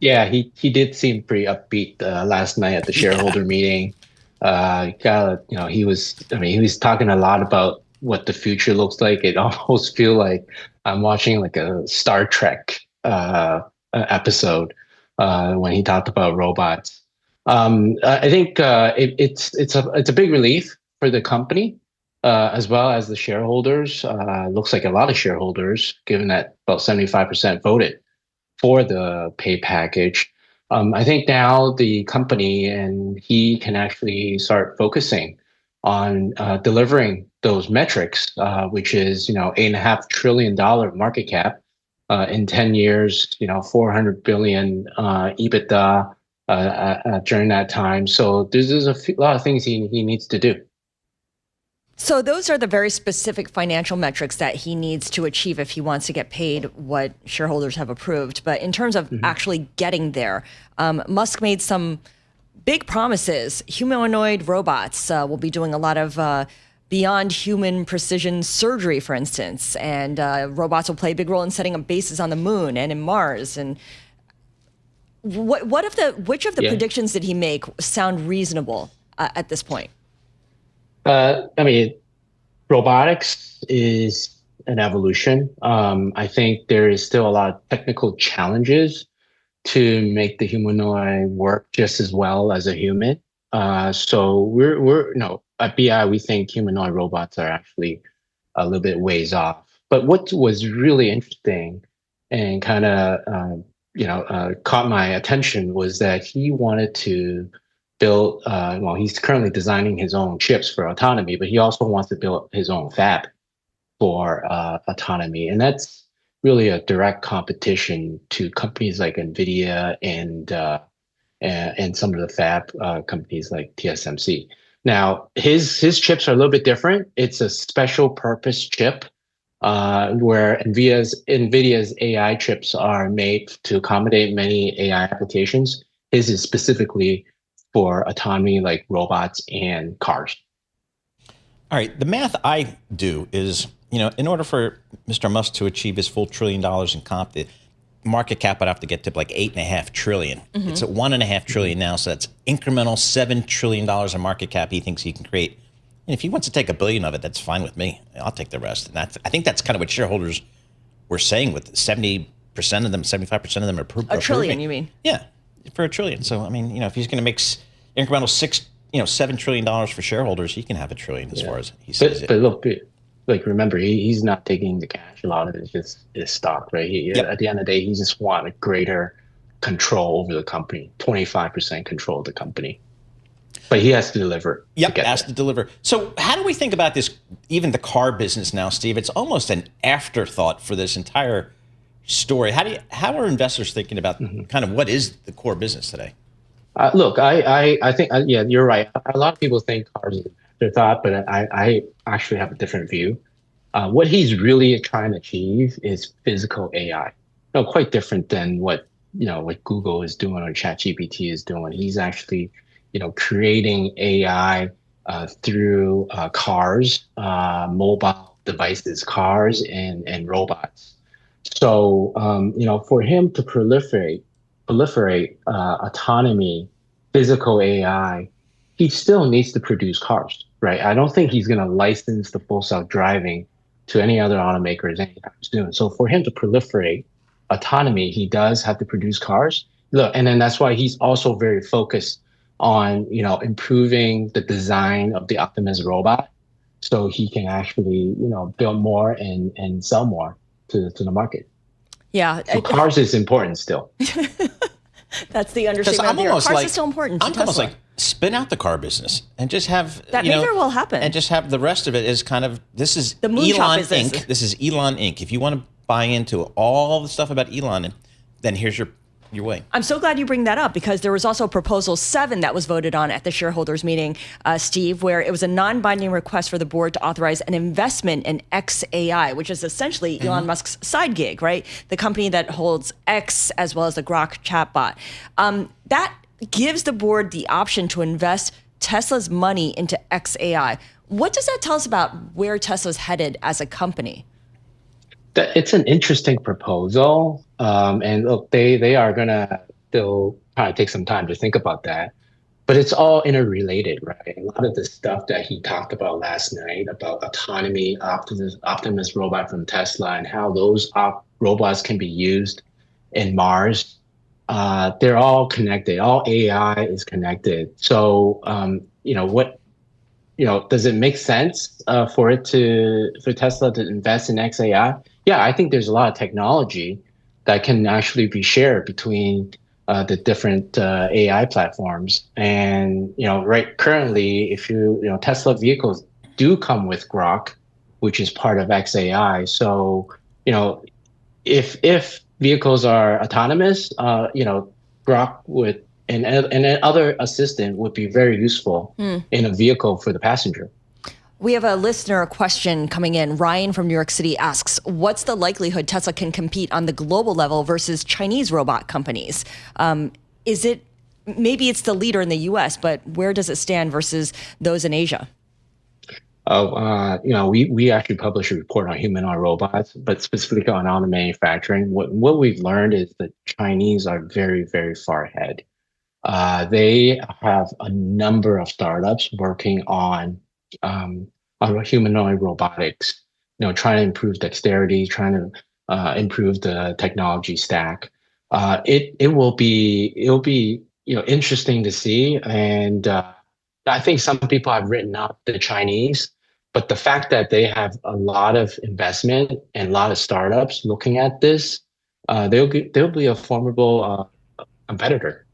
Yeah, he did seem pretty upbeat last night at the Yeah. shareholder meeting. He was, I mean, he was talking a lot about what the future looks like. It almost feel like I'm watching like a Star Trek episode when he talked about robots. I think it's a big relief for the company as well as the shareholders. Looks like a lot of shareholders, given that about 75% voted for the pay package. I think now the company and he can actually start focusing on delivering those metrics, which is $8.5 trillion market cap in 10 years, 400 billion EBITDA during that time. So there's lot of things he needs to do. So those are the very specific financial metrics that he needs to achieve if he wants to get paid what shareholders have approved. But in terms of Mhm. actually getting there, Musk made some big promises. Humanoid robots will be doing a lot of beyond human precision surgery, for instance, and robots will play a big role in setting up bases on the moon and in Mars. And which of the Yeah. predictions did he make sound reasonable at this point? I mean, robotics is an evolution. I think there is still a lot of technical challenges to make the humanoid work just as well as a human. So we're no at BI we think humanoid robots are actually a little bit ways off. But what was really interesting and kind of caught my attention was that he wanted to build. Well, he's currently designing his own chips for autonomy, but he also wants to build his own fab for autonomy, and that's really a direct competition to companies like Nvidia and some of the fab companies like TSMC. Now, his chips are a little bit different. It's a special purpose chip where NVIDIA's AI chips are made to accommodate many AI applications. His is specifically for autonomy, like robots and cars. All right. The math I do is, in order for Mr. Musk to achieve his full $1 trillion in comp, the market cap would have to get to like 8.5 trillion. It's at 1.5 trillion now, so that's incremental $7 trillion in market cap he thinks he can create. And if he wants to take $1 billion of it, that's fine with me. I'll take the rest. And I think that's kind of what shareholders were saying with 70% of them, 75% of them are A trillion, approving. you mean? Yeah, for $1 trillion. So, I mean, if he's going to make incremental $7 trillion for shareholders, he can have $1 trillion as far as he sees it. But look, like remember, he's not taking the cash. A lot of it is just his stock, right? Yep. At the end of the day, he just want a greater control over the company, 25% control of the company. But he has to deliver. Yep, has to deliver. So how do we think about this, even the car business now, Steve? It's almost an afterthought for this entire story. How are investors thinking about kind of what is the core business today? Look, I think, yeah, you're right. A lot of people think cars is an afterthought, but I actually have a different view. What he's really trying to achieve is physical AI. Quite different than what Google is doing or ChatGPT is doing. He's actually, creating AI through cars, mobile devices, cars and robots. So, for him to proliferate autonomy, physical AI, he still needs to produce cars, right? I don't think he's going to license the full self driving to any other automakers anytime soon. So for him to proliferate autonomy, he does have to produce cars. Look, and then that's why he's also very focused on, improving the design of the Optimus robot so he can actually, build more and sell more to the market. Yeah. So cars is important still. That's the understatement here. Cars is still important to I'm Tesla. almost like spin out the car business and just have that may very well happen. And just have the rest of it as kind of this is the Elon business. Inc. This is Elon Inc. If you want to buy into all the stuff about Elon, then here's your way. I'm so glad you bring that up because there was also Proposal 7 that was voted on at the shareholders meeting, Steve, where it was a non-binding request for the board to authorize an investment in XAI, which is essentially Elon Musk's side gig, right? The company that holds X as well as the Grok chatbot. That gives the board the option to invest Tesla's money into XAI. What does that tell us about where Tesla's headed as a company? It's an interesting proposal, and look, they're still kind of take some time to think about that. But it's all interrelated, right? A lot of the stuff that he talked about last night about autonomy, Optimus robot from Tesla, and how those robots can be used in Mars, they're all connected. All AI is connected. So, does it make sense for Tesla to invest in XAI? Yeah, I think there's a lot of technology that can actually be shared between the different AI platforms. And right currently, if Tesla vehicles do come with Grok, which is part of XAI. So if vehicles are autonomous, Grok would and other assistant would be very useful in a vehicle for the passenger. We have a listener question coming in. Ryan from New York City asks, what's the likelihood Tesla can compete on the global level versus Chinese robot companies? Maybe it's the leader in the US, but where does it stand versus those in Asia? We actually published a report on humanoid robots, but specifically on auto manufacturing. What we've learned is that Chinese are very, very far ahead. They have a number of startups working on humanoid robotics, trying to improve dexterity, trying to improve the technology stack. It'll be interesting to see, and I think some people have written up the Chinese, but the fact that they have a lot of investment and a lot of startups looking at this, they'll be a formidable competitor.